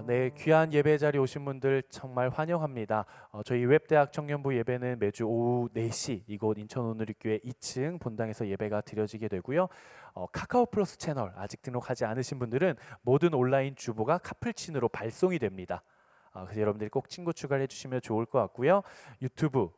네, 귀한 예배 자리 오신 분들 정말 환영합니다. 저희 웹대학 청년부 예배는 매주 오후 4시 이곳 인천 오누리교회 2층 본당에서 예배가 드려지게 되고요. 카카오 플러스 채널 아직 등록하지 않으신 분들은 모든 온라인 주보가 카플친으로 발송이 됩니다. 그래서 여러분들이 꼭 친구 추가를 해주시면 좋을 것 같고요. 유튜브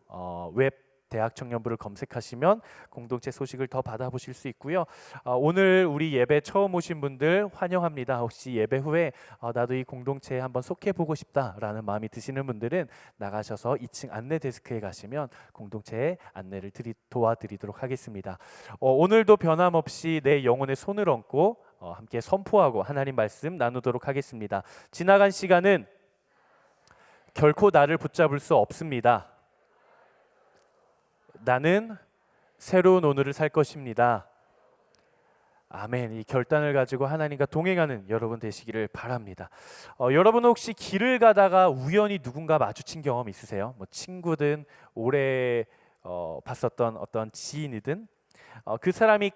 웹 대학 청년부를 검색하시면 공동체 소식을 더 받아보실 수 있고요. 오늘 우리 예배 처음 오신 분들 환영합니다. 혹시 예배 후에 나도 이 공동체에 한번 속해보고 싶다라는 마음이 드시는 분들은 나가셔서 2층 안내 데스크에 가시면 공동체에 안내를 도와드리도록 하겠습니다. 오늘도 변함없이 내 영혼의 손을 얹고 함께 선포하고 하나님 말씀 나누도록 하겠습니다. 지나간 시간은 결코 나를 붙잡을 수 없습니다. 나는 새로운 오늘을 살 것입니다. 아멘. 이 결단을 가지고 하나님과 동행하는 여러분 되시기를 바랍니다. 여러분 혹시 길을 가다가 우연히 누군가 마주친 경험 있으세요? 뭐 친구든 오래 봤었던 어떤 지인이든 그 사람이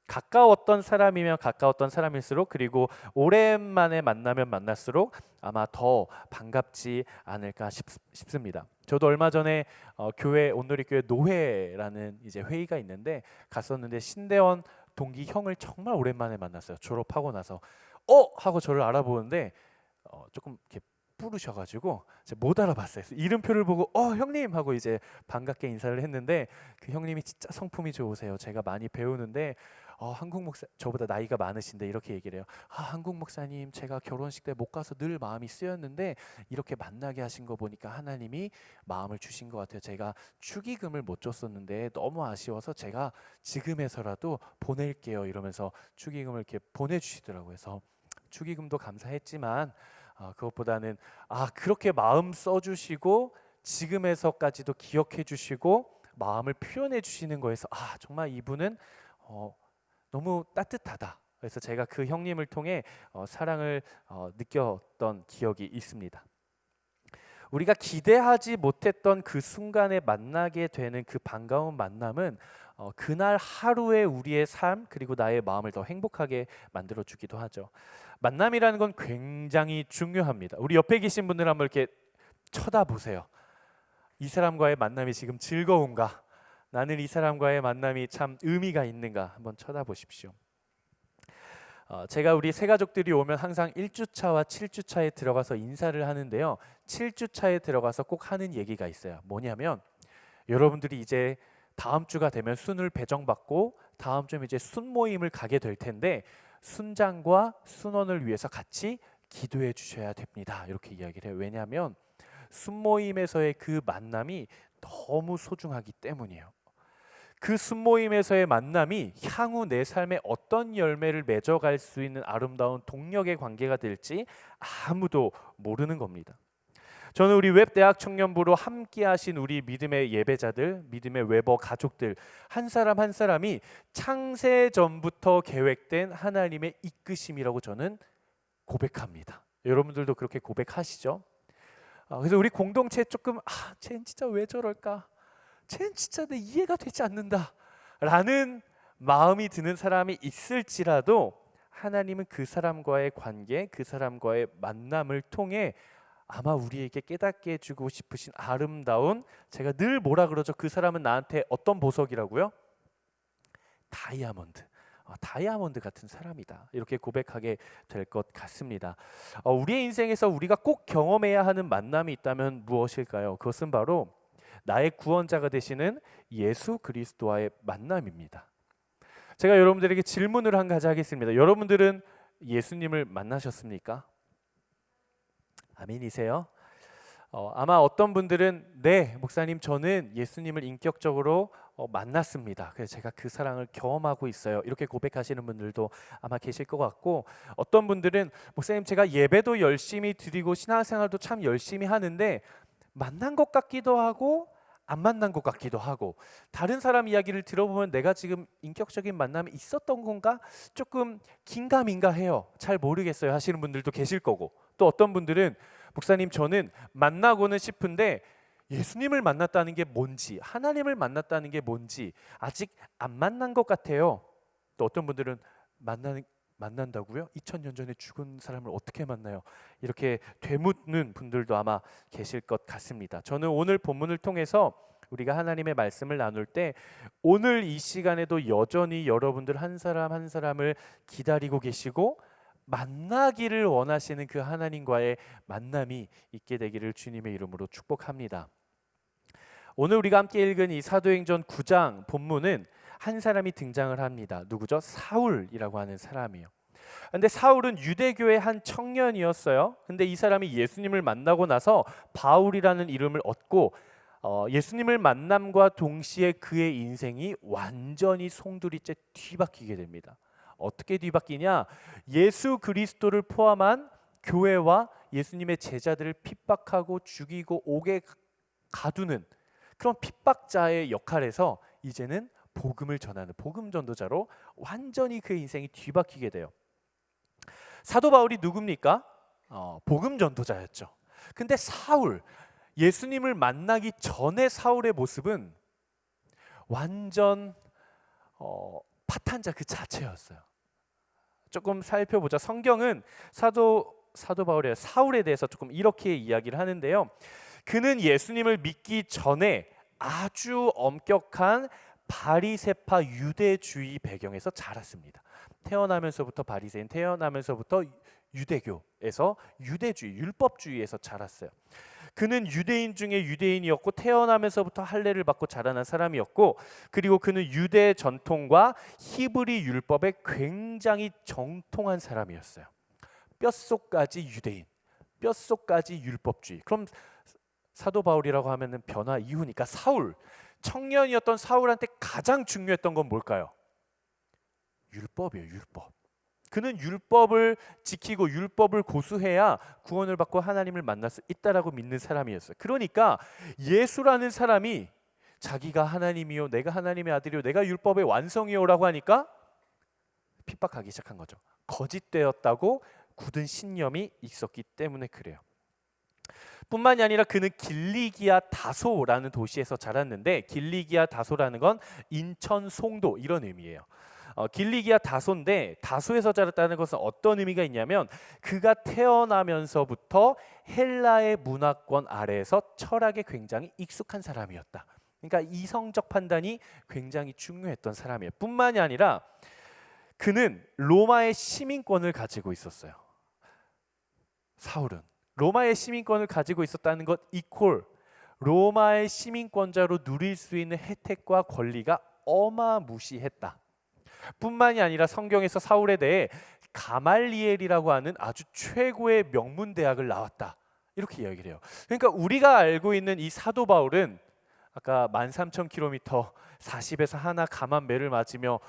가까웠던 사람이면 가까웠던 사람일수록, 그리고 오랜만에 만나면 만날수록 아마 더 반갑지 않을까 싶습니다. 저도 얼마 전에 교회 온누리교회 노회라는 이제 회의가 있는데 갔었는데 신대원 동기 형을 정말 오랜만에 만났어요. 졸업하고 나서 하고 저를 알아보는데 조금 이렇게 부르셔가지고 못 알아봤어요. 이름표를 보고 형님 하고 이제 반갑게 인사를 했는데 그 형님이 진짜 성품이 좋으세요. 제가 많이 배우는데 한국 목사, 저보다 나이가 많으신데 이렇게 얘기를 해요. 한국 목사님, 제가 결혼식 때 못 가서 늘 마음이 쓰였는데 이렇게 만나게 하신 거 보니까 하나님이 마음을 주신 것 같아요. 제가 축의금을 못 줬었는데 너무 아쉬워서 제가 지금에서라도 보낼게요 이러면서 축의금을 이렇게 보내주시더라고요. 그래서 축의금도 감사했지만 그것보다는 그렇게 마음 써주시고 지금에서까지도 기억해 주시고 마음을 표현해 주시는 거에서 정말 이분은 너무 따뜻하다. 그래서 제가 그 형님을 통해 사랑을 느꼈던 기억이 있습니다. 우리가 기대하지 못했던 그 순간에 만나게 되는 그 반가운 만남은 그날 하루의 우리의 삶 그리고 나의 마음을 더 행복하게 만들어 주기도 하죠. 만남이라는 건 굉장히 중요합니다. 우리 옆에 계신 분들 한번 이렇게 쳐다보세요. 이 사람과의 만남이 지금 즐거운가? 나는 이 사람과의 만남이 참 의미가 있는가? 한번 쳐다보십시오. 제가 우리 세 가족들이 오면 항상 1주차와 7주차에 들어가서 인사를 하는데요. 7주차에 들어가서 꼭 하는 얘기가 있어요. 뭐냐면 여러분들이 이제 다음 주가 되면 순을 배정받고 다음 주에 이제 순모임을 가게 될 텐데 순장과 순원을 위해서 같이 기도해 주셔야 됩니다. 이렇게 이야기를 해요. 왜냐하면 순모임에서의 그 만남이 너무 소중하기 때문이에요. 그 순모임에서의 만남이 향후 내 삶에 어떤 열매를 맺어갈 수 있는 아름다운 동력의 관계가 될지 아무도 모르는 겁니다. 저는 우리 웹대학 청년부로 함께 하신 우리 믿음의 예배자들, 믿음의 웨버 가족들 한 사람 한 사람이 창세 전부터 계획된 하나님의 이끄심이라고 저는 고백합니다. 여러분들도 그렇게 고백하시죠? 그래서 우리 공동체 조금 쟤는 진짜 왜 저럴까? 쟤는 진짜 내 이해가 되지 않는다 라는 마음이 드는 사람이 있을지라도 하나님은 그 사람과의 관계, 그 사람과의 만남을 통해 아마 우리에게 깨닫게 해주고 싶으신 아름다운, 제가 늘 뭐라 그러죠? 그 사람은 나한테 어떤 보석이라고요? 다이아몬드 같은 사람이다. 이렇게 고백하게 될 것 같습니다. 우리의 인생에서 우리가 꼭 경험해야 하는 만남이 있다면 무엇일까요? 그것은 바로 나의 구원자가 되시는 예수 그리스도와의 만남입니다. 제가 여러분들에게 질문을 한 가지 하겠습니다. 여러분들은 예수님을 만나셨습니까? 아멘이세요? 아마 어떤 분들은 네, 목사님 저는 예수님을 인격적으로 만났습니다. 그래서 제가 그 사랑을 경험하고 있어요. 이렇게 고백하시는 분들도 아마 계실 것 같고, 어떤 분들은 목사님 제가 예배도 열심히 드리고 신앙생활도 참 열심히 하는데 만난 것 같기도 하고 안 만난 것 같기도 하고, 다른 사람 이야기를 들어보면 내가 지금 인격적인 만남이 있었던 건가? 조금 긴가민가 해요. 잘 모르겠어요 하시는 분들도 계실 거고, 또 어떤 분들은 목사님 저는 만나고는 싶은데 예수님을 만났다는 게 뭔지, 하나님을 만났다는 게 뭔지 아직 안 만난 것 같아요. 또 어떤 분들은 만난다고요? 2000년 전에 죽은 사람을 어떻게 만나요? 이렇게 되묻는 분들도 아마 계실 것 같습니다. 저는 오늘 본문을 통해서 우리가 하나님의 말씀을 나눌 때 오늘 이 시간에도 여전히 여러분들 한 사람 한 사람을 기다리고 계시고 만나기를 원하시는 그 하나님과의 만남이 있게 되기를 주님의 이름으로 축복합니다. 오늘 우리가 함께 읽은 이 사도행전 9장 본문은 한 사람이 등장을 합니다. 누구죠? 사울이라고 하는 사람이에요. 근데 사울은 유대교의 한 청년이었어요. 근데 이 사람이 예수님을 만나고 나서 바울이라는 이름을 얻고 예수님을 만남과 동시에 그의 인생이 완전히 송두리째 뒤바뀌게 됩니다. 어떻게 뒤바뀌냐? 예수 그리스도를 포함한 교회와 예수님의 제자들을 핍박하고 죽이고 옥에 가두는 그런 핍박자의 역할에서 이제는 복음을 전하는 복음 전도자로 완전히 그의 인생이 뒤바뀌게 돼요. 사도 바울이 누굽니까? 복음 전도자였죠. 근데 사울, 예수님을 만나기 전에 사울의 모습은 완전 파탄자 그 자체였어요. 조금 살펴보자. 성경은 사도 바울의 사울에 대해서 조금 이렇게 이야기를 하는데요. 그는 예수님을 믿기 전에 아주 엄격한 바리새파 유대주의 배경에서 자랐습니다. 태어나면서부터 바리새인, 태어나면서부터 유대교에서 유대주의, 율법주의에서 자랐어요. 그는 유대인 중에 유대인이었고 태어나면서부터 할례를 받고 자라난 사람이었고, 그리고 그는 유대 전통과 히브리 율법에 굉장히 정통한 사람이었어요. 뼛속까지 유대인, 뼛속까지 율법주의. 그럼 사도 바울이라고 하면은 변화 이후니까 사울, 청년이었던 사울한테 가장 중요했던 건 뭘까요? 율법이에요. 율법. 그는 율법을 지키고 율법을 고수해야 구원을 받고 하나님을 만날 수 있다라고 믿는 사람이었어요. 그러니까 예수라는 사람이 자기가 하나님이요, 내가 하나님의 아들이요, 내가 율법의 완성이요라고 하니까 핍박하기 시작한 거죠. 거짓되었다고 굳은 신념이 있었기 때문에 그래요. 뿐만이 아니라 그는 길리기아 다소라는 도시에서 자랐는데, 길리기아 다소라는 건 인천 송도 이런 의미예요. 길리기아 다소인데, 다소에서 자랐다는 것은 어떤 의미가 있냐면 그가 태어나면서부터 헬라의 문화권 아래에서 철학에 굉장히 익숙한 사람이었다. 그러니까 이성적 판단이 굉장히 중요했던 사람이에요. 뿐만이 아니라 그는 로마의 시민권을 가지고 있었어요. 사울은 로마의 시민권을 가지고 있었다는 것 이퀄 로마의 시민권자로 누릴 수 있는 혜택과 권리가 어마무시했다. 뿐만이 아니라 성경에서 사울에 대해 가말리엘이라고 하는 아주 최고의 명문 대학을 나왔다, 이렇게 이야기를 해요. 그러니까 우리가 알고 있는 이 사도 바울은 아까 13,000km 40에서 하나 감한 매를 맞으며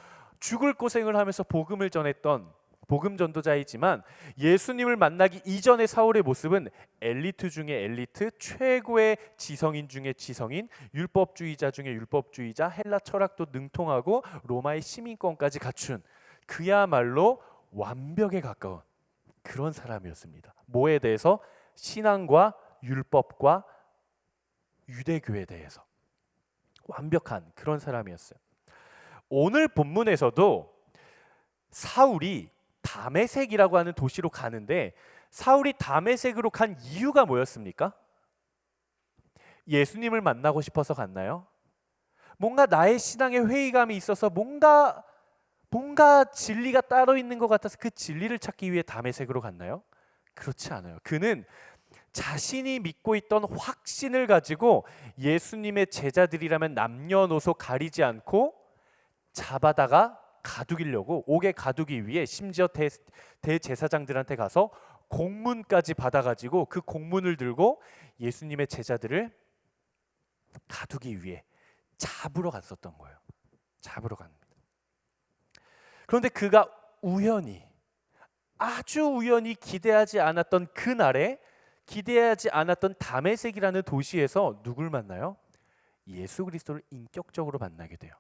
죽을 고생을 하면서 복음을 전했던 복음 전도자이지만, 예수님을 만나기 이전의 사울의 모습은 엘리트 중에 엘리트, 최고의 지성인 중에 지성인, 율법주의자 중에 율법주의자, 헬라 철학도 능통하고 로마의 시민권까지 갖춘 그야말로 완벽에 가까운 그런 사람이었습니다. 뭐에 대해서? 신앙과 율법과 유대교에 대해서 완벽한 그런 사람이었어요. 오늘 본문에서도 사울이 다메섹이라고 하는 도시로 가는데, 사울이 다메섹으로 간 이유가 뭐였습니까? 예수님을 만나고 싶어서 갔나요? 뭔가 나의 신앙에 회의감이 있어서 뭔가 진리가 따로 있는 것 같아서 그 진리를 찾기 위해 다메섹으로 갔나요? 그렇지 않아요. 그는 자신이 믿고 있던 확신을 가지고 예수님의 제자들이라면 남녀노소 가리지 않고 잡아다가 가두기려고, 옥에 가두기 위해 심지어 대제사장들한테 가서 공문까지 받아가지고 그 공문을 들고 예수님의 제자들을 가두기 위해 잡으러 갔었던 거예요. 잡으러 갑니다. 그런데 그가 아주 우연히 기대하지 않았던 그날에, 기대하지 않았던 다메섹이라는 도시에서 누굴 만나요? 예수 그리스도를 인격적으로 만나게 돼요.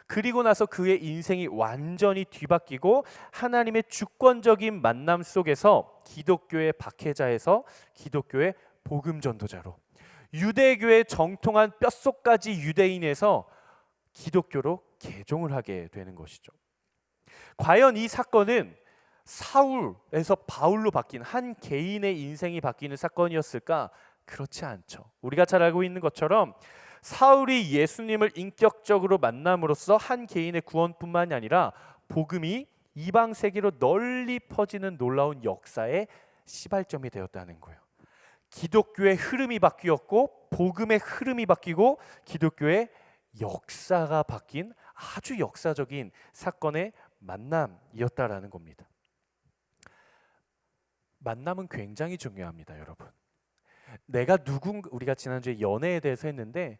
그리고 나서 그의 인생이 완전히 뒤바뀌고 하나님의 주권적인 만남 속에서 기독교의 박해자에서 기독교의 복음 전도자로, 유대교의 정통한 뼛속까지 유대인에서 기독교로 개종을 하게 되는 것이죠. 과연 이 사건은 사울에서 바울로 바뀐 한 개인의 인생이 바뀌는 사건이었을까? 그렇지 않죠. 우리가 잘 알고 있는 것처럼 사울이 예수님을 인격적으로 만남으로써 한 개인의 구원뿐만이 아니라 복음이 이방 세계로 널리 퍼지는 놀라운 역사의 시발점이 되었다는 거예요. 기독교의 흐름이 바뀌었고 복음의 흐름이 바뀌고 기독교의 역사가 바뀐 아주 역사적인 사건의 만남이었다라는 겁니다. 만남은 굉장히 중요합니다, 여러분. 우리가 지난주에 연애에 대해서 했는데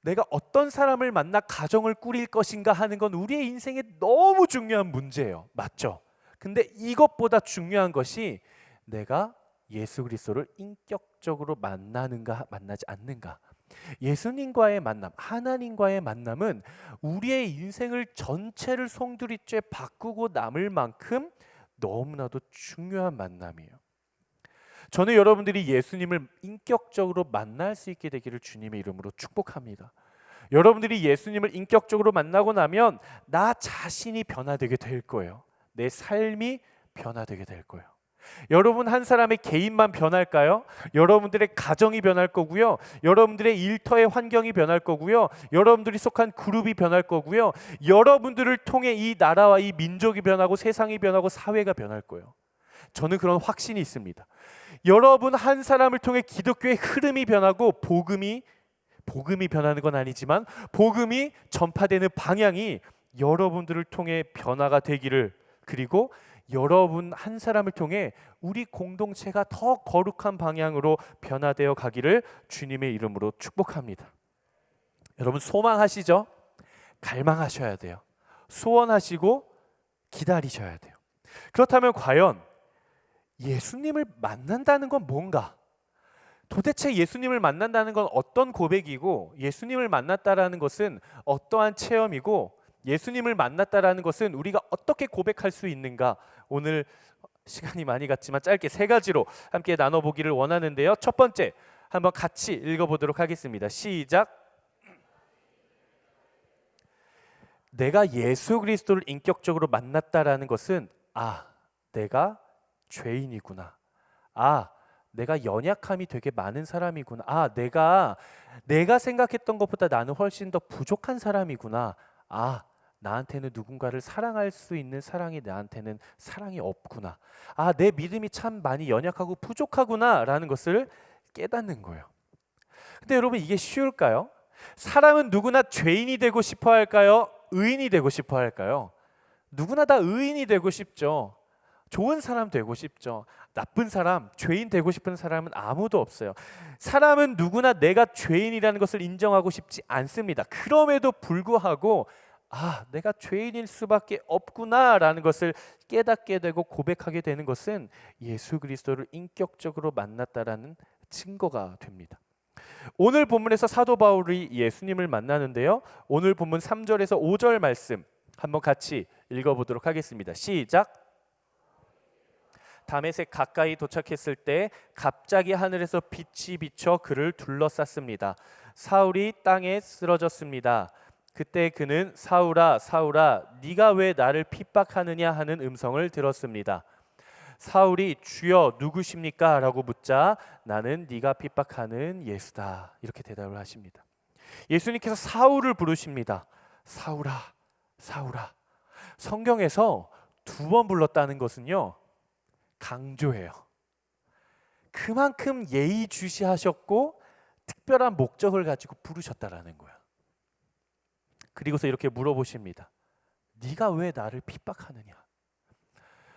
내가 어떤 사람을 만나 가정을 꾸릴 것인가 하는 건 우리의 인생에 너무 중요한 문제예요. 맞죠? 근데 이것보다 중요한 것이 내가 예수 그리스도를 인격적으로 만나는가 만나지 않는가. 예수님과의 만남, 하나님과의 만남은 우리의 인생을 전체를 송두리째 바꾸고 남을 만큼 너무나도 중요한 만남이에요. 저는 여러분들이 예수님을 인격적으로 만날 수 있게 되기를 주님의 이름으로 축복합니다. 여러분들이 예수님을 인격적으로 만나고 나면 나 자신이 변화되게 될 거예요. 내 삶이 변화되게 될 거예요. 여러분 한 사람의 개인만 변할까요? 여러분들의 가정이 변할 거고요. 여러분들의 일터의 환경이 변할 거고요. 여러분들이 속한 그룹이 변할 거고요. 여러분들을 통해 이 나라와 이 민족이 변하고 세상이 변하고 사회가 변할 거예요. 저는 그런 확신이 있습니다. 여러분 한 사람을 통해 기독교의 흐름이 변하고 복음이 변하는 건 아니지만 복음이 전파되는 방향이 여러분들을 통해 변화가 되기를, 그리고 여러분 한 사람을 통해 우리 공동체가 더 거룩한 방향으로 변화되어 가기를 주님의 이름으로 축복합니다. 여러분 소망하시죠? 갈망하셔야 돼요. 소원하시고 기다리셔야 돼요. 그렇다면 과연 예수님을 만난다는 건 뭔가? 도대체 예수님을 만난다는 건 어떤 고백이고, 예수님을 만났다라는 것은 어떠한 체험이고, 예수님을 만났다라는 것은 우리가 어떻게 고백할 수 있는가? 오늘 시간이 많이 갔지만 짧게 세 가지로 함께 나눠보기를 원하는데요. 첫 번째, 한번 같이 읽어보도록 하겠습니다. 시작. 내가 예수 그리스도를 인격적으로 만났다라는 것은 내가 죄인이구나. 내가 연약함이 되게 많은 사람이구나. 내가 생각했던 것보다 나는 훨씬 더 부족한 사람이구나. 나한테는 누군가를 사랑할 수 있는 사랑이 나한테는 사랑이 없구나. 내 믿음이 참 많이 연약하고 부족하구나 라는 것을 깨닫는 거예요. 근데 여러분 이게 쉬울까요? 사람은 누구나 죄인이 되고 싶어 할까요? 의인이 되고 싶어 할까요? 누구나 다 의인이 되고 싶죠. 좋은 사람 되고 싶죠. 나쁜 사람, 죄인 되고 싶은 사람은 아무도 없어요. 사람은 누구나 내가 죄인이라는 것을 인정하고 싶지 않습니다. 그럼에도 불구하고 내가 죄인일 수밖에 없구나라는 것을 깨닫게 되고 고백하게 되는 것은 예수 그리스도를 인격적으로 만났다라는 증거가 됩니다. 오늘 본문에서 사도 바울이 예수님을 만나는데요. 오늘 본문 3절에서 5절 말씀 한번 같이 읽어보도록 하겠습니다. 시작. 다메섹 가까이 도착했을 때 갑자기 하늘에서 빛이 비쳐 그를 둘러쌌습니다. 사울이 땅에 쓰러졌습니다. 그때 그는 사울아 사울아 네가 왜 나를 핍박하느냐 하는 음성을 들었습니다. 사울이 주여 누구십니까? 라고 묻자 나는 네가 핍박하는 예수다 이렇게 대답을 하십니다. 예수님께서 사울을 부르십니다. 사울아 사울아. 성경에서 2번 불렀다는 것은요 강조해요. 그만큼 예의주시하셨고 특별한 목적을 가지고 부르셨다라는 거야. 그리고서 이렇게 물어보십니다. 네가 왜 나를 핍박하느냐?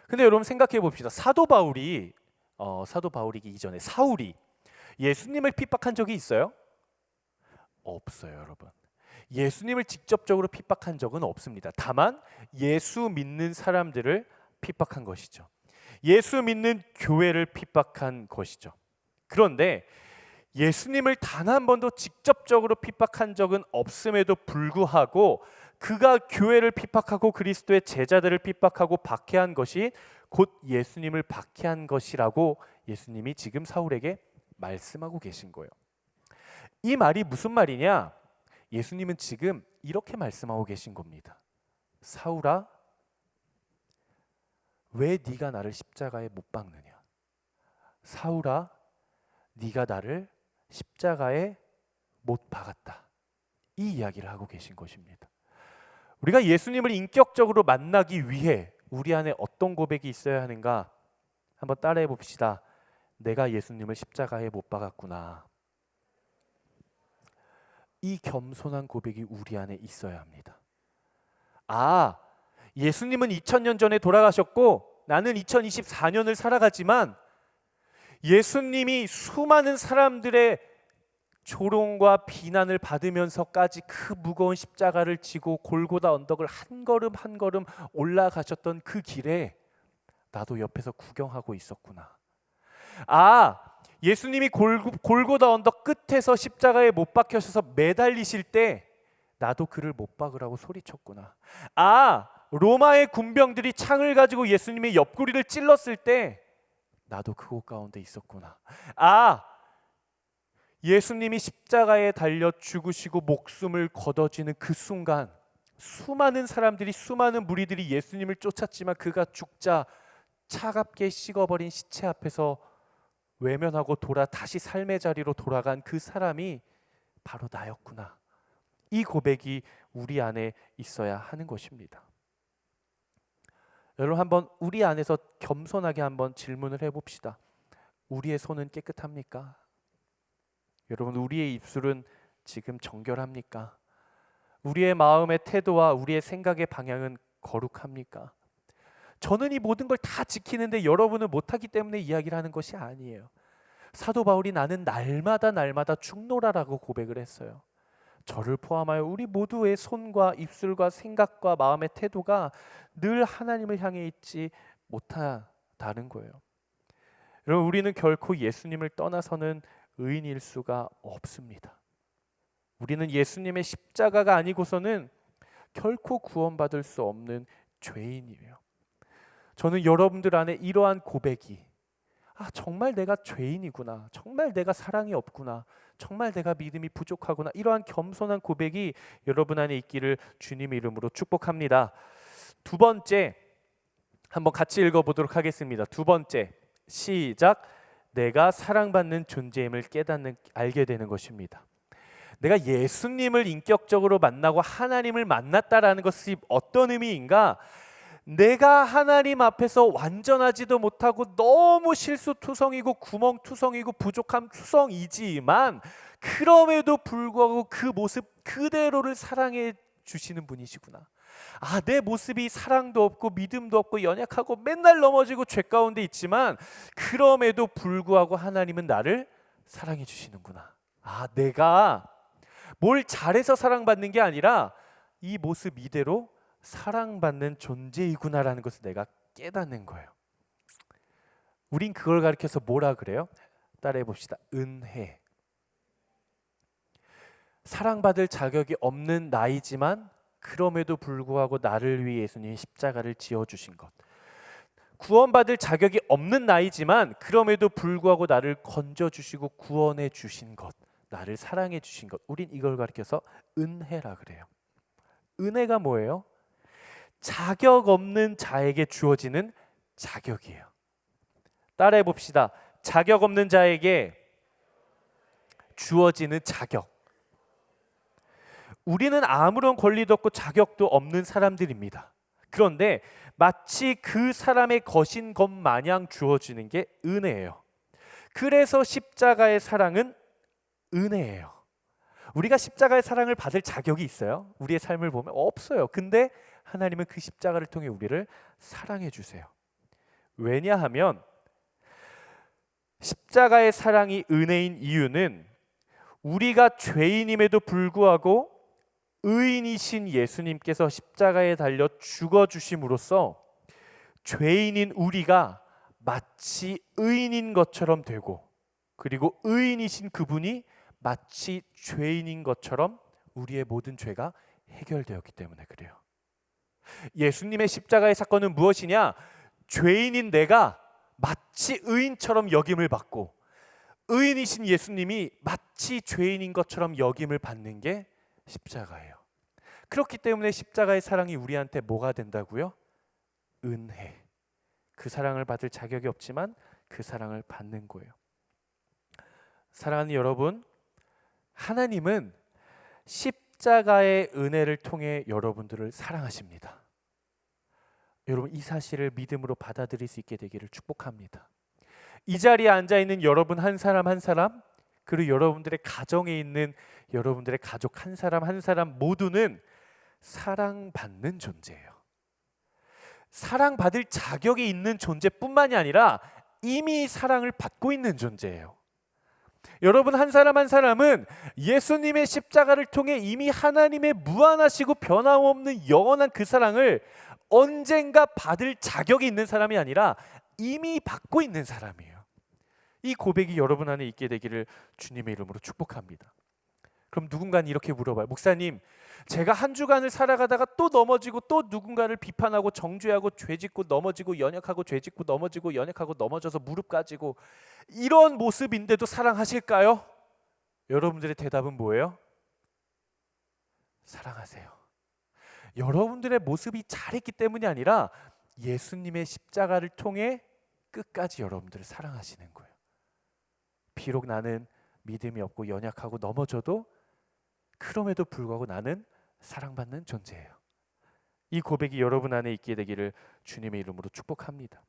근데 여러분 생각해 봅시다. 사도 바울이기 이전에 사울이 예수님을 핍박한 적이 있어요? 없어요, 여러분. 예수님을 직접적으로 핍박한 적은 없습니다. 다만 예수 믿는 사람들을 핍박한 것이죠. 예수 믿는 교회를 핍박한 것이죠. 그런데 예수님을 단 한 번도 직접적으로 핍박한 적은 없음에도 불구하고 그가 교회를 핍박하고 그리스도의 제자들을 핍박하고 박해한 것이 곧 예수님을 박해한 것이라고 예수님이 지금 사울에게 말씀하고 계신 거예요. 이 말이 무슨 말이냐? 예수님은 지금 이렇게 말씀하고 계신 겁니다. 사울아, 왜 네가 나를 십자가에 못 박느냐? 사울아, 네가 나를 십자가에 못 박았다. 이 이야기를 하고 계신 것입니다. 우리가 예수님을 인격적으로 만나기 위해 우리 안에 어떤 고백이 있어야 하는가? 한번 따라해 봅시다. 내가 예수님을 십자가에 못 박았구나. 이 겸손한 고백이 우리 안에 있어야 합니다. 아, 예수님은 2000년 전에 돌아가셨고 나는 2024년을 살아가지만 예수님이 수많은 사람들의 조롱과 비난을 받으면서까지 그 무거운 십자가를 지고 골고다 언덕을 한 걸음 한 걸음 올라가셨던 그 길에 나도 옆에서 구경하고 있었구나. 아, 예수님이 골고다 언덕 끝에서 십자가에 못 박혀서 매달리실 때 나도 그를 못 박으라고 소리쳤구나. 아, 로마의 군병들이 창을 가지고 예수님의 옆구리를 찔렀을 때 나도 그곳 가운데 있었구나. 아, 예수님이 십자가에 달려 죽으시고 목숨을 걷어지는 그 순간 수많은 사람들이, 수많은 무리들이 예수님을 쫓았지만 그가 죽자 차갑게 식어버린 시체 앞에서 외면하고 다시 삶의 자리로 돌아간 그 사람이 바로 나였구나. 이 고백이 우리 안에 있어야 하는 것입니다. 여러분, 한번 우리 안에서 겸손하게 한번 질문을 해봅시다. 우리의 손은 깨끗합니까? 여러분, 우리의 입술은 지금 정결합니까? 우리의 마음의 태도와 우리의 생각의 방향은 거룩합니까? 저는 이 모든 걸 다 지키는데 여러분은 못하기 때문에 이야기를 하는 것이 아니에요. 사도 바울이 나는 날마다 죽노라라고 고백을 했어요. 저를 포함하여 우리 모두의 손과 입술과 생각과 마음의 태도가 늘 하나님을 향해 있지 못하다는 거예요. 여러분, 우리는 결코 예수님을 떠나서는 의인일 수가 없습니다. 우리는 예수님의 십자가가 아니고서는 결코 구원받을 수 없는 죄인이에요. 저는 여러분들 안에 이러한 고백이, 정말 내가 죄인이구나, 정말 내가 사랑이 없구나, 정말 내가 믿음이 부족하구나, 이러한 겸손한 고백이 여러분 안에 있기를 주님의 이름으로 축복합니다. 두 번째, 한번 같이 읽어보도록 하겠습니다. 두 번째, 시작. 내가 사랑받는 존재임을 알게 되는 것입니다. 내가 예수님을 인격적으로 만나고 하나님을 만났다라는 것이 어떤 의미인가? 내가 하나님 앞에서 완전하지도 못하고 너무 실수투성이고 구멍투성이고 부족함 투성이지만 그럼에도 불구하고 그 모습 그대로를 사랑해 주시는 분이시구나. 내 모습이 사랑도 없고 믿음도 없고 연약하고 맨날 넘어지고 죄 가운데 있지만 그럼에도 불구하고 하나님은 나를 사랑해 주시는구나. 내가 뭘 잘해서 사랑받는 게 아니라 이 모습 이대로 사랑받는 존재이구나라는 것을 내가 깨닫는 거예요. 우린 그걸 가리켜서 뭐라 그래요? 따라해 봅시다. 은혜. 사랑받을 자격이 없는 나이지만 그럼에도 불구하고 나를 위해 예수님이 십자가를 지어주신 것. 구원받을 자격이 없는 나이지만 그럼에도 불구하고 나를 건져주시고 구원해 주신 것, 나를 사랑해 주신 것. 우린 이걸 가리켜서 은혜라 그래요. 은혜가 뭐예요? 자격 없는 자에게 주어지는 자격이에요. 따라해 봅시다. 자격 없는 자에게 주어지는 자격. 우리는 아무런 권리도 없고 자격도 없는 사람들입니다. 그런데 마치 그 사람의 것인 것 마냥 주어지는 게 은혜예요. 그래서 십자가의 사랑은 은혜예요. 우리가 십자가의 사랑을 받을 자격이 있어요? 우리의 삶을 보면 없어요. 근데 하나님은 그 십자가를 통해 우리를 사랑해 주세요. 왜냐하면 십자가의 사랑이 은혜인 이유는 우리가 죄인임에도 불구하고 의인이신 예수님께서 십자가에 달려 죽어주심으로써 죄인인 우리가 마치 의인인 것처럼 되고, 그리고 의인이신 그분이 마치 죄인인 것처럼 우리의 모든 죄가 해결되었기 때문에 그래요. 예수님의 십자가의 사건은 무엇이냐? 죄인인 내가 마치 의인처럼 여김을 받고 의인이신 예수님이 마치 죄인인 것처럼 여김을 받는 게 십자가예요. 그렇기 때문에 십자가의 사랑이 우리한테 뭐가 된다고요? 은혜. 그 사랑을 받을 자격이 없지만 그 사랑을 받는 거예요. 사랑하는 여러분, 하나님은 십자가의 은혜를 통해 여러분들을 사랑하십니다. 여러분, 이 사실을 믿음으로 받아들일 수 있게 되기를 축복합니다. 이 자리에 앉아있는 여러분 한 사람 한 사람, 그리고 여러분들의 가정에 있는 여러분들의 가족 한 사람 한 사람 모두는 사랑받는 존재예요. 사랑받을 자격이 있는 존재뿐만이 아니라 이미 사랑을 받고 있는 존재예요. 여러분 한 사람 한 사람은 예수님의 십자가를 통해 이미 하나님의 무한하시고 변함없는 영원한 그 사랑을 언젠가 받을 자격이 있는 사람이 아니라 이미 받고 있는 사람이에요. 이 고백이 여러분 안에 있게 되기를 주님의 이름으로 축복합니다. 그럼 누군가는 이렇게 물어봐요. 목사님, 제가 한 주간을 살아가다가 또 넘어지고 또 누군가를 비판하고 정죄하고 죄짓고 넘어지고 연약하고 죄짓고 넘어지고 연약하고 넘어져서 무릎 까지고 이런 모습인데도 사랑하실까요? 여러분들의 대답은 뭐예요? 사랑하세요. 여러분들의 모습이 잘했기 때문이 아니라 예수님의 십자가를 통해 끝까지 여러분들을 사랑하시는 거예요. 비록 나는 믿음이 없고 연약하고 넘어져도 그럼에도 불구하고 나는 사랑받는 존재예요. 이 고백이 여러분 안에 있게 되기를 주님의 이름으로 축복합니다.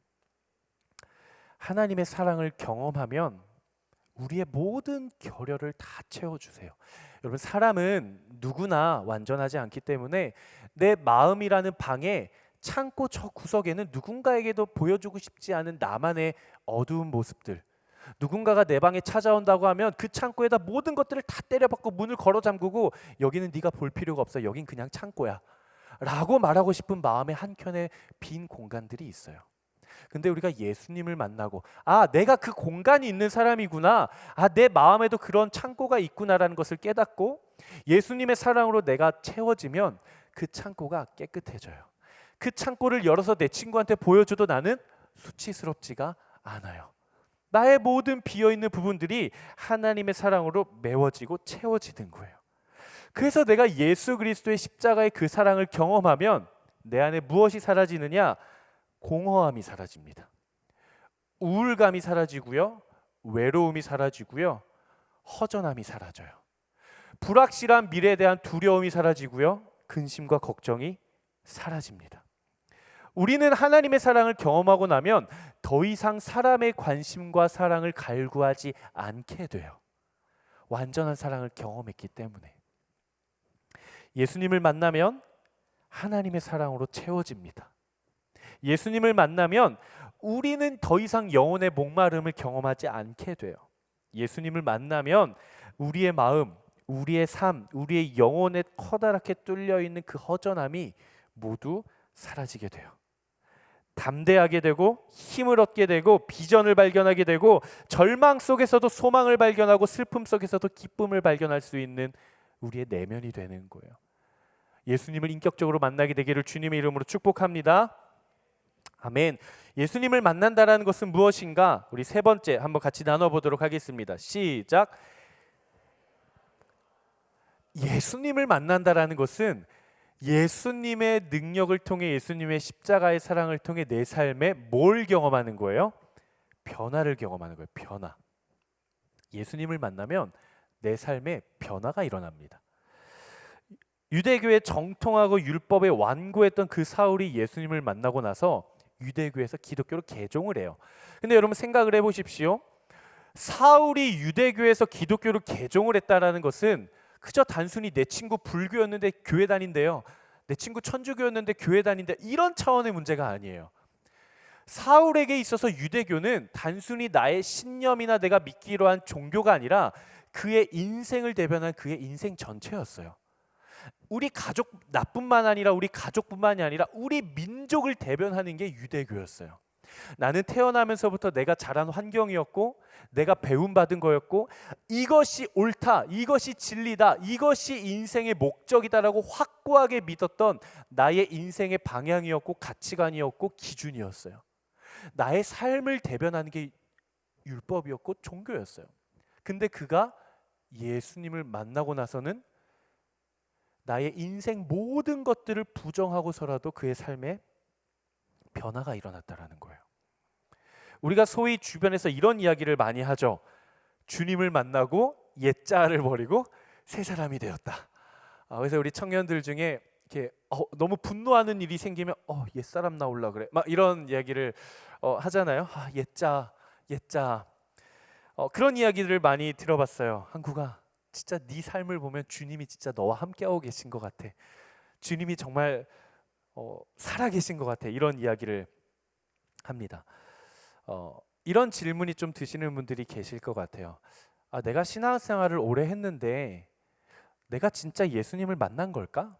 하나님의 사랑을 경험하면 우리의 모든 결여를 다 채워주세요. 여러분, 사람은 누구나 완전하지 않기 때문에 내 마음이라는 방에 창고 저 구석에는 누군가에게도 보여주고 싶지 않은 나만의 어두운 모습들, 누군가가 내 방에 찾아온다고 하면 그 창고에다 모든 것들을 다 때려박고 문을 걸어 잠그고 여기는 네가 볼 필요가 없어, 여긴 그냥 창고야 라고 말하고 싶은 마음의 한켠에 빈 공간들이 있어요. 근데 우리가 예수님을 만나고 내가 그 공간이 있는 사람이구나, 내 마음에도 그런 창고가 있구나라는 것을 깨닫고 예수님의 사랑으로 내가 채워지면 그 창고가 깨끗해져요. 그 창고를 열어서 내 친구한테 보여줘도 나는 수치스럽지가 않아요. 나의 모든 비어있는 부분들이 하나님의 사랑으로 메워지고 채워지는 거예요. 그래서 내가 예수 그리스도의 십자가의 그 사랑을 경험하면 내 안에 무엇이 사라지느냐? 공허함이 사라집니다. 우울감이 사라지고요, 외로움이 사라지고요, 허전함이 사라져요. 불확실한 미래에 대한 두려움이 사라지고요, 근심과 걱정이 사라집니다. 우리는 하나님의 사랑을 경험하고 나면 더 이상 사람의 관심과 사랑을 갈구하지 않게 돼요. 완전한 사랑을 경험했기 때문에. 예수님을 만나면 하나님의 사랑으로 채워집니다. 예수님을 만나면 우리는 더 이상 영혼의 목마름을 경험하지 않게 돼요. 예수님을 만나면 우리의 마음, 우리의 삶, 우리의 영혼에 커다랗게 뚫려 있는 그 허전함이 모두 사라지게 돼요. 담대하게 되고 힘을 얻게 되고 비전을 발견하게 되고 절망 속에서도 소망을 발견하고 슬픔 속에서도 기쁨을 발견할 수 있는 우리의 내면이 되는 거예요. 예수님을 인격적으로 만나게 되기를 주님의 이름으로 축복합니다. 아멘. 예수님을 만난다라는 것은 무엇인가? 우리 세 번째 한번 같이 나눠보도록 하겠습니다. 시작. 예수님을 만난다라는 것은 예수님의 능력을 통해, 예수님의 십자가의 사랑을 통해 내 삶에 뭘 경험하는 거예요? 변화를 경험하는 거예요. 변화. 예수님을 만나면 내 삶에 변화가 일어납니다. 유대교의 정통하고 율법에 완고했던 그 사울이 예수님을 만나고 나서 유대교에서 기독교로 개종을 해요. 근데 여러분 생각을 해보십시오. 사울이 유대교에서 기독교로 개종을 했다는 것은 그저 단순히 내 친구 불교였는데 교회 다닌대요, 내 친구 천주교였는데 교회 다닌대, 이런 차원의 문제가 아니에요. 사울에게 있어서 유대교는 단순히 나의 신념이나 내가 믿기로 한 종교가 아니라 그의 인생을 대변한 그의 인생 전체였어요. 우리 가족 나뿐만 아니라 우리 가족뿐만이 아니라 우리 민족을 대변하는 게 유대교였어요. 나는 태어나면서부터 내가 자란 환경이었고 내가 배움받은 거였고 이것이 옳다, 이것이 진리다, 이것이 인생의 목적이다라고 확고하게 믿었던 나의 인생의 방향이었고 가치관이었고 기준이었어요. 나의 삶을 대변하는 게 율법이었고 종교였어요. 근데 그가 예수님을 만나고 나서는 나의 인생 모든 것들을 부정하고서라도 그의 삶에 변화가 일어났다라는 거예요. 우리가 소위 주변에서 이런 이야기를 많이 하죠. 주님을 만나고 옛자를 버리고 새 사람이 되었다. 그래서 우리 청년들 중에 이렇게 너무 분노하는 일이 생기면 옛사람 나올라 그래. 막 이런 이야기를 하잖아요. 옛자. 그런 이야기들을 많이 들어봤어요. 한국아, 진짜 네 삶을 보면 주님이 진짜 너와 함께하고 계신 것 같아. 주님이 정말 살아 계신 것 같아. 이런 이야기를 합니다. 이런 질문이 좀 드시는 분들이 계실 것 같아요. 내가 신앙생활을 오래 했는데 내가 진짜 예수님을 만난 걸까?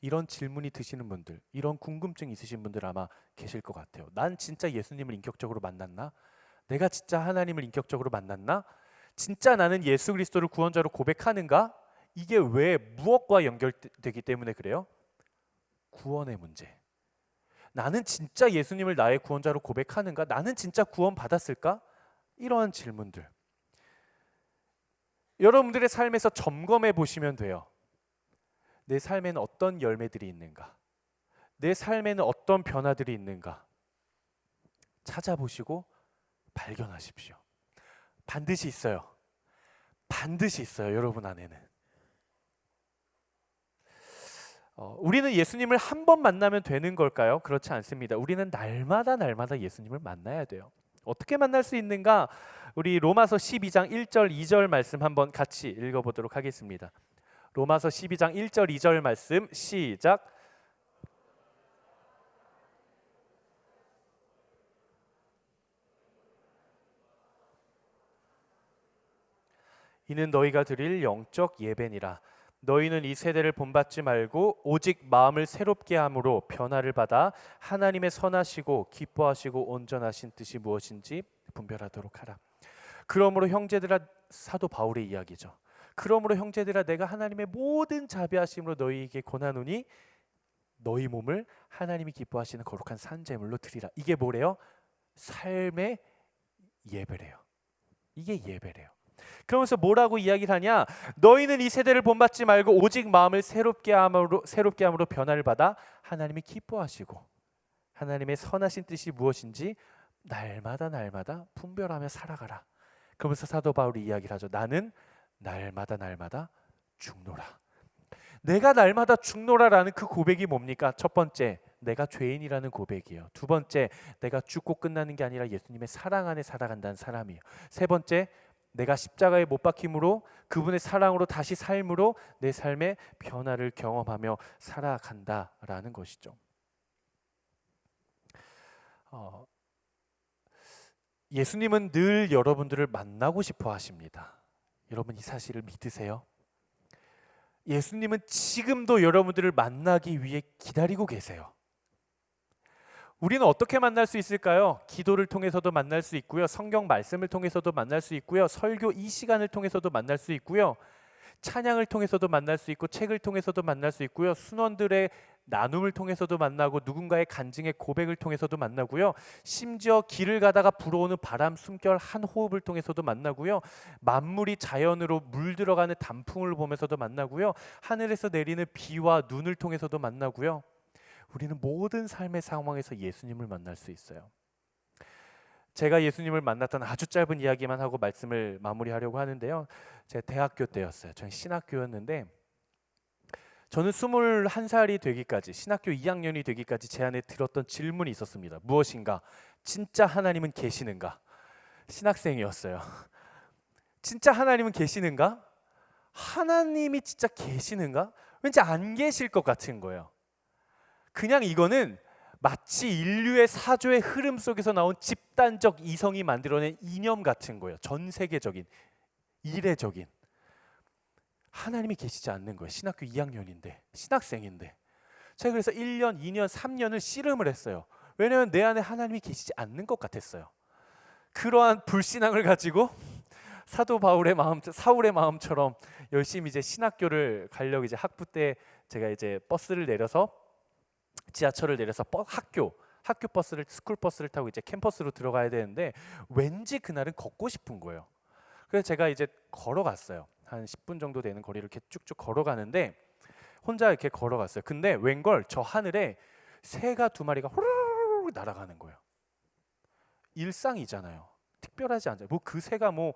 이런 질문이 드시는 분들, 이런 궁금증이 있으신 분들 아마 계실 것 같아요. 난 진짜 예수님을 인격적으로 만났나? 내가 진짜 하나님을 인격적으로 만났나? 진짜 나는 예수 그리스도를 구원자로 고백하는가? 이게 왜 무엇과 연결되기 때문에 그래요? 구원의 문제. 나는 진짜 예수님을 나의 구원자로 고백하는가? 나는 진짜 구원 받았을까? 이러한 질문들. 여러분들의 삶에서 점검해 보시면 돼요. 내 삶에는 어떤 열매들이 있는가? 내 삶에는 어떤 변화들이 있는가? 찾아보시고 발견하십시오. 반드시 있어요. 반드시 있어요. 여러분 안에는. 우리는 예수님을 한 번 만나면 되는 걸까요? 그렇지 않습니다. 우리는 날마다 예수님을 만나야 돼요. 어떻게 만날 수 있는가? 우리 로마서 12장 1절 2절 말씀 한번 같이 읽어보도록 하겠습니다. 로마서 12장 1절 2절 말씀 시작. 이는 너희가 드릴 영적 예배니라. 너희는 이 세대를 본받지 말고 오직 마음을 새롭게 함으로 변화를 받아 하나님의 선하시고 기뻐하시고 온전하신 뜻이 무엇인지 분별하도록 하라. 그러므로 형제들아, 사도 바울의 이야기죠. 그러므로 형제들아, 내가 하나님의 모든 자비하심으로 너희에게 권하노니 너희 몸을 하나님이 기뻐하시는 거룩한 산제물로 드리라. 이게 뭐래요? 삶의 예배래요. 이게 예배래요. 그러면서 뭐라고 이야기를 하냐? 너희는 이 세대를 본받지 말고 오직 마음을 새롭게 함으로 변화를 받아 하나님이 기뻐하시고 하나님의 선하신 뜻이 무엇인지 날마다 분별하며 살아가라. 그러면서 사도 바울이 이야기를 하죠. 나는 날마다 죽노라. 내가 날마다 죽노라라는 그 고백이 뭡니까? 첫 번째, 내가 죄인이라는 고백이에요. 두 번째, 내가 죽고 끝나는 게 아니라 예수님의 사랑 안에 살아간다는 사람이에요. 세 번째, 내가 십자가에 못 박힘으로 그분의 사랑으로 다시 삶으로 내 삶의 변화를 경험하며 살아간다라는 것이죠. 예수님은 늘 여러분들을 만나고 싶어 하십니다. 여러분 이 사실을 믿으세요? 예수님은 지금도 여러분들을 만나기 위해 기다리고 계세요. 우리는 어떻게 만날 수 있을까요? 기도를 통해서도 만날 수 있고요. 성경 말씀을 통해서도 만날 수 있고요. 설교 이 시간을 통해서도 만날 수 있고요. 찬양을 통해서도 만날 수 있고 책을 통해서도 만날 수 있고요. 순원들의 나눔을 통해서도 만나고 누군가의 간증의 고백을 통해서도 만나고요. 심지어 길을 가다가 불어오는 바람 숨결 한 호흡을 통해서도 만나고요. 만물이 자연으로 물들어가는 단풍을 보면서도 만나고요. 하늘에서 내리는 비와 눈을 통해서도 만나고요. 우리는 모든 삶의 상황에서 예수님을 만날 수 있어요. 제가 예수님을 만났던 아주 짧은 이야기만 하고 말씀을 마무리하려고 하는데요. 제가 대학교 때였어요. 저는 신학교였는데 저는 21살이 되기까지, 신학교 2학년이 되기까지 제 안에 들었던 질문이 있었습니다. 무엇인가? 진짜 하나님은 계시는가? 신학생이었어요. 진짜 하나님은 계시는가? 하나님이 진짜 계시는가? 왠지 안 계실 것 같은 거예요. 그냥 이거는 마치 인류의 사조의 흐름 속에서 나온 집단적 이성이 만들어낸 이념 같은 거예요. 전 세계적인, 이례적인. 하나님이 계시지 않는 거예요. 신학교 2학년인데, 신학생인데. 제가 그래서 1년, 2년, 3년을 씨름을 했어요. 왜냐하면 내 안에 하나님이 계시지 않는 것 같았어요. 그러한 불신앙을 가지고 사도 바울의 마음, 사울의 마음처럼 열심히 이제 신학교를 가려고 이제 학부 때 제가 이제 버스를 내려서 지하철을 내려서 학교 버스를 스쿨 버스를 타고 이제 캠퍼스로 들어가야 되는데 왠지 그날은 걷고 싶은 거예요. 그래서 제가 이제 걸어갔어요. 한 10분 정도 되는 거리를 이렇게 쭉쭉 걸어가는데 혼자 이렇게 걸어갔어요. 근데 웬걸 저 하늘에 새가 두 마리가 호로록 날아가는 거예요. 일상이잖아요. 특별하지 않아요. 뭐 그 새가 뭐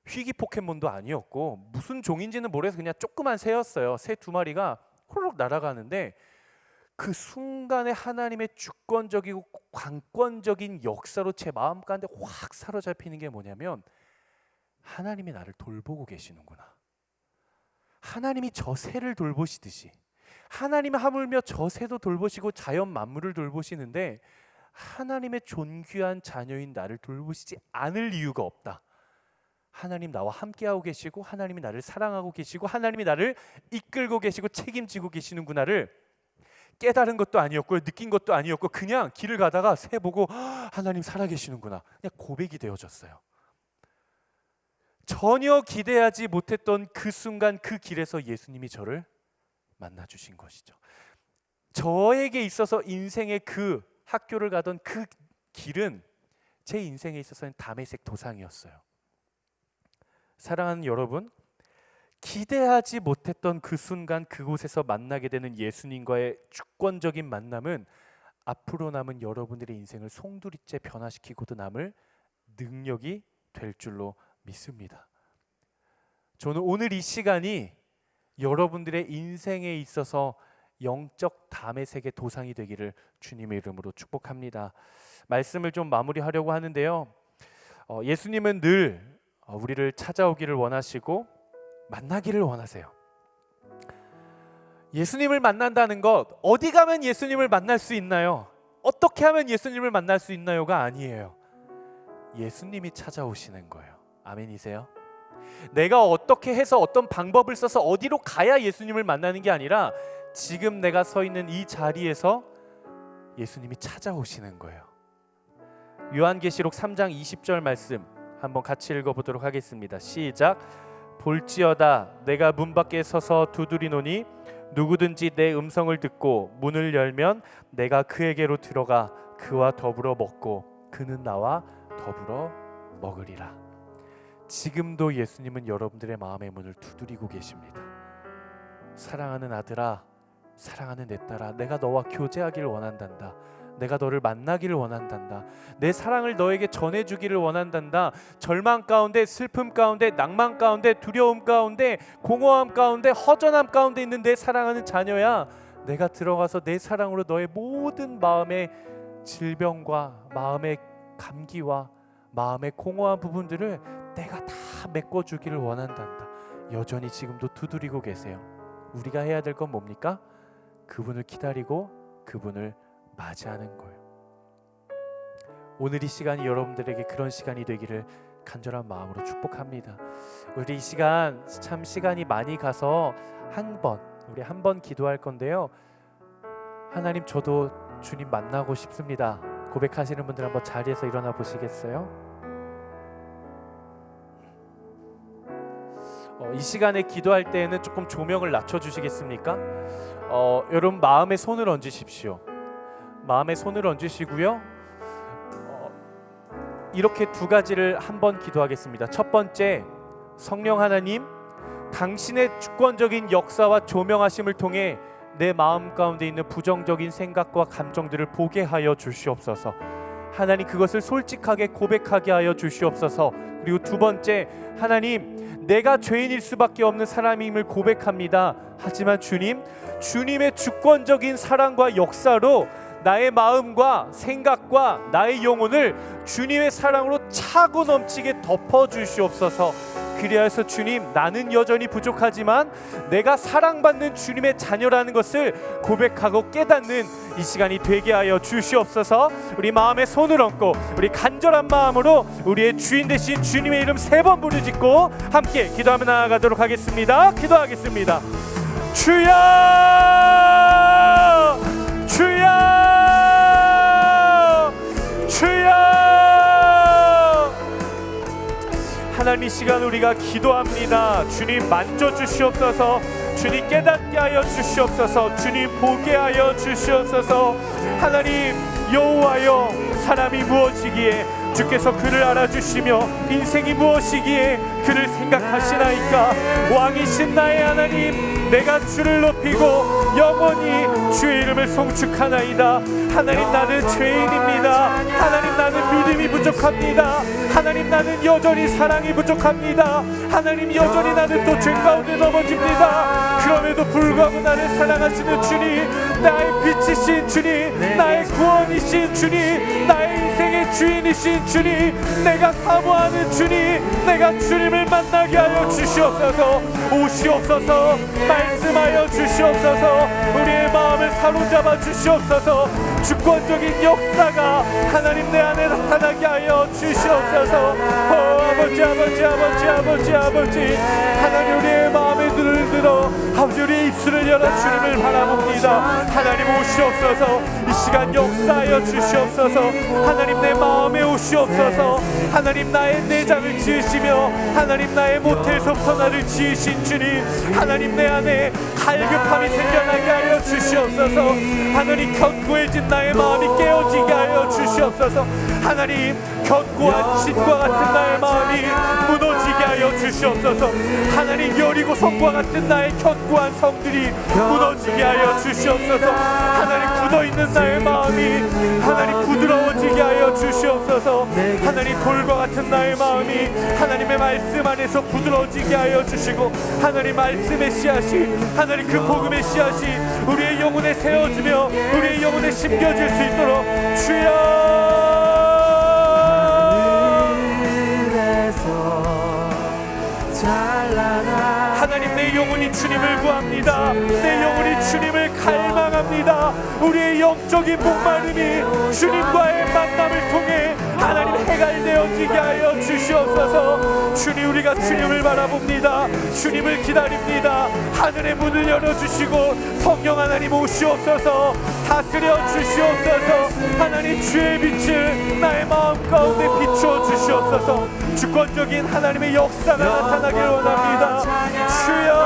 희귀 포켓몬도 아니었고 무슨 종인지는 모르겠어. 그냥 조그만 새였어요. 새 두 마리가 호로록 날아가는데 그 순간에 하나님의 주권적이고 관권적인 역사로 제 마음 가운데 확 사로잡히는 게 뭐냐면, 하나님이 나를 돌보고 계시는구나. 하나님이 저 새를 돌보시듯이 하나님이 하물며 저 새도 돌보시고 자연 만물을 돌보시는데, 하나님의 존귀한 자녀인 나를 돌보시지 않을 이유가 없다. 하나님 나와 함께하고 계시고 하나님이 나를 사랑하고 계시고 하나님이 나를 이끌고 계시고 책임지고 계시는구나를 깨달은 것도 아니었고 느낀 것도 아니었고, 그냥 길을 가다가 새 보고 하나님 살아계시는구나, 그냥 고백이 되어졌어요. 전혀 기대하지 못했던 그 순간 그 길에서 예수님이 저를 만나주신 것이죠. 저에게 있어서 인생의 그 학교를 가던 그 길은 제 인생에 있어서는 다메섹 도상이었어요. 사랑하는 여러분, 기대하지 못했던 그 순간 그곳에서 만나게 되는 예수님과의 주권적인 만남은 앞으로 남은 여러분들의 인생을 송두리째 변화시키고도 남을 능력이 될 줄로 믿습니다. 저는 오늘 이 시간이 여러분들의 인생에 있어서 영적 다메섹의 도상이 되기를 주님의 이름으로 축복합니다. 말씀을 좀 마무리하려고 하는데요. 예수님은 늘 우리를 찾아오기를 원하시고 만나기를 원하세요. 예수님을 만난다는 것, 어디 가면 예수님을 만날 수 있나요? 어떻게 하면 예수님을 만날 수 있나요가 아니에요. 예수님이 찾아오시는 거예요. 아멘이세요? 내가 어떻게 해서 어떤 방법을 써서 어디로 가야 예수님을 만나는 게 아니라 지금 내가 서 있는 이 자리에서 예수님이 찾아오시는 거예요. 요한계시록 3장 20절 말씀 한번 같이 읽어보도록 하겠습니다. 시작. 볼지어다 내가 문 밖에 서서 두드리노니 누구든지 내 음성을 듣고 문을 열면 내가 그에게로 들어가 그와 더불어 먹고 그는 나와 더불어 먹으리라. 지금도 예수님은 여러분들의 마음의 문을 두드리고 계십니다. 사랑하는 아들아, 사랑하는 내 딸아, 내가 너와 교제하기를 원한단다. 내가 너를 만나기를 원한단다. 내 사랑을 너에게 전해주기를 원한단다. 절망 가운데, 슬픔 가운데, 낭만 가운데, 두려움 가운데, 공허함 가운데, 허전함 가운데 있는 내 사랑하는 자녀야, 내가 들어가서 내 사랑으로 너의 모든 마음의 질병과 마음의 감기와 마음의 공허한 부분들을 내가 다 메꿔주기를 원한단다. 여전히 지금도 두드리고 계세요. 우리가 해야 될 건 뭡니까? 그분을 기다리고 그분을 맞이하는 거예요. 오늘 이 시간이 여러분들에게 그런 시간이 되기를 간절한 마음으로 축복합니다. 우리 이 시간 참 시간이 많이 가서 우리 한 번 기도할 건데요. 하나님, 저도 주님 만나고 싶습니다. 고백하시는 분들 한번 자리에서 일어나 보시겠어요? 이 시간에 기도할 때에는 조금 조명을 낮춰주시겠습니까? 여러분 마음에 손을 얹으십시오. 마음에 손을 얹으시고요. 이렇게 두 가지를 한번 기도하겠습니다. 첫 번째, 성령 하나님, 당신의 주권적인 역사와 조명하심을 통해 내 마음 가운데 있는 부정적인 생각과 감정들을 보게 하여 주시옵소서. 하나님, 그것을 솔직하게 고백하게 하여 주시옵소서. 그리고 두 번째, 하나님, 내가 죄인일 수밖에 없는 사람임을 고백합니다. 하지만 주님, 주님의 주권적인 사랑과 역사로 나의 마음과 생각과 나의 영혼을 주님의 사랑으로 차고 넘치게 덮어주시옵소서. 그리하여서 주님, 나는 여전히 부족하지만 내가 사랑받는 주님의 자녀라는 것을 고백하고 깨닫는 이 시간이 되게 하여 주시옵소서. 우리 마음에 손을 얹고 우리 간절한 마음으로 우리의 주인 되신 주님의 이름 3번 부르짖고 함께 기도하며 나아가도록 하겠습니다. 기도하겠습니다. 주여, 주여, 주여. 하나님, 이 시간 우리가 기도합니다. 주님 만져주시옵소서. 주님 깨닫게 하여 주시옵소서. 주님 보게 하여 주시옵소서. 하나님, 여호와여, 사람이 무엇이기에 주께서 그를 알아주시며 인생이 무엇이기에 그를 생각하시나이까. 왕이신 나의 하나님, 내가 주를 높이고 영원히 주의 이름을 송축하나이다. 하나님, 나는 죄인입니다. 하나님, 나는 믿음이 부족합니다. 하나님, 나는 여전히 사랑이 부족합니다. 하나님, 여전히 나는 또 죄 가운데 넘어집니다. 그럼에도 불구하고 나를 사랑하시는 주님, 나의 빛이신 주님, 나의 구원이신 주님, 나의 인생의 주인이신 주님, 내가 사모하는 주님, 내가 주님을 만나게 하여 주시옵소서. 오시옵소서. 말씀하여 주시옵소서. 우리의 마음을 사로잡아 주시옵소서. 주권적인 역사가 하나님 내 안에 나타나게 하여 주시옵소서. 아버지, 아버지, 아버지, 아버지, 아버지, 하나님, 우리의 마음에 눈을 들어 아버지, 우리의 입술을 열어 주님을 바라봅니다. 하나님, 오시옵소서. 이 시간 역사하여 주시옵소서. 하나님, 내 마음에 오시옵소서. 하나님, 나의 내장을 지으시며 하나님, 나의 모태에서부터 나를 지으신 주님, 하나님, 내 안에 갈급함이 생겨나게 하여 주시옵소서. 하나님, 견고해진 나의 마음이 깨어지게 하여 주시옵소서. 하나님, 견고한 진과 같은 나의 마음이 무너지게 하여 주시옵소서. 하나님, 여리고 성과 같은 나의 견고한 성들이 무너지게 하여 주시옵소서. 하나님, 굳어있는 나의 마음이 하나님 부드러워지게 하여 주시옵소서. 하나님, 돌과 같은 나의 마음이 하나님의 말씀 안에서 부드러워지게 하여 주시고, 하나님 말씀의 씨앗이, 하나님 그 복음의 씨앗이 우리의 영혼에 세워지며 우리의 영혼에 심겨질 수 있도록 주여, 하나님, 내 영혼이 주님을 구합니다. 내 영혼이 주님을 갈망합니다. 우리의 영적인 목마름이 주님과의 만남을 통해 하나님 해갈되어지게 하여 주시옵소서. 주님, 우리가 주님을 바라봅니다. 주님을 기다립니다. 하늘의 문을 열어주시고 성령 하나님 오시옵소서. 다스려 주시옵소서. 하나님, 주의 빛을 나의 마음 가운데 비추어 주시옵소서. 주권적인 하나님의 역사가 나타나길 원합니다. 주여,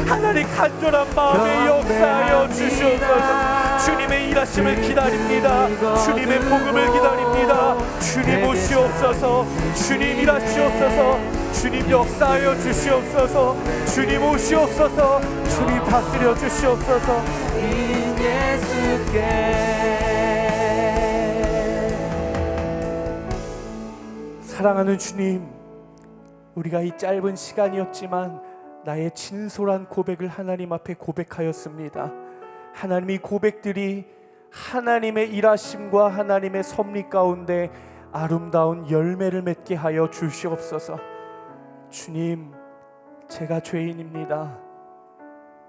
하나님, 간절한 마음에 역사하여 주시옵소서. 주님의 일하심을 기다립니다. 주님의 복음을 기다립니다. 주님 오시옵소서. 주님 일하시옵소서. 주님 역사하여 주시옵소서. 주님 오시옵소서. 주님 다스려 주시옵소서. 사랑하는 주님, 우리가 이 짧은 시간이었지만 나의 진솔한 고백을 하나님 앞에 고백하였습니다. 하나님, 이 고백들이 하나님의 일하심과 하나님의 섭리 가운데 아름다운 열매를 맺게 하여 주시옵소서. 주님, 제가 죄인입니다.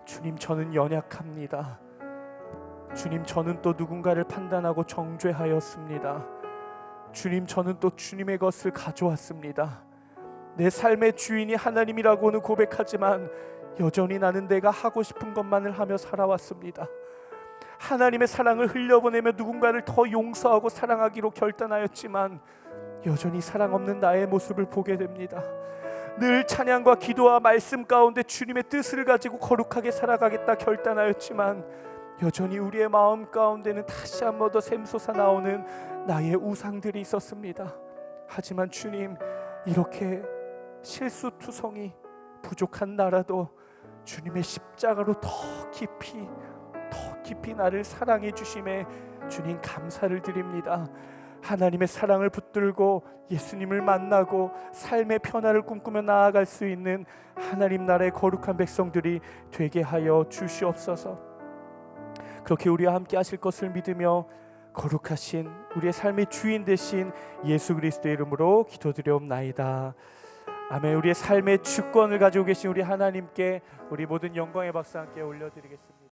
주님, 저는 연약합니다. 주님, 저는 또 누군가를 판단하고 정죄하였습니다. 주님, 저는 또 주님의 것을 가져왔습니다. 내 삶의 주인이 하나님이라고는 고백하지만 여전히 나는 내가 하고 싶은 것만을 하며 살아왔습니다. 하나님의 사랑을 흘려보내며 누군가를 더 용서하고 사랑하기로 결단하였지만 여전히 사랑 없는 나의 모습을 보게 됩니다. 늘 찬양과 기도와 말씀 가운데 주님의 뜻을 가지고 거룩하게 살아가겠다 결단하였지만 여전히 우리의 마음 가운데는 다시 한 번 더 샘솟아 나오는 나의 우상들이 있었습니다. 하지만 주님, 이렇게 실수투성이 부족한 나라도 주님의 십자가로 더 깊이 나를 사랑해 주심에 주님 감사를 드립니다. 하나님의 사랑을 붙들고 예수님을 만나고 삶의 변화를 꿈꾸며 나아갈 수 있는 하나님 나라의 거룩한 백성들이 되게 하여 주시옵소서. 그렇게 우리와 함께 하실 것을 믿으며 거룩하신 우리의 삶의 주인 되신 예수 그리스도의 이름으로 기도드려옵나이다. 아멘. 우리의 삶의 주권을 가지고 계신 우리 하나님께 우리 모든 영광의 박수 함께 올려드리겠습니다.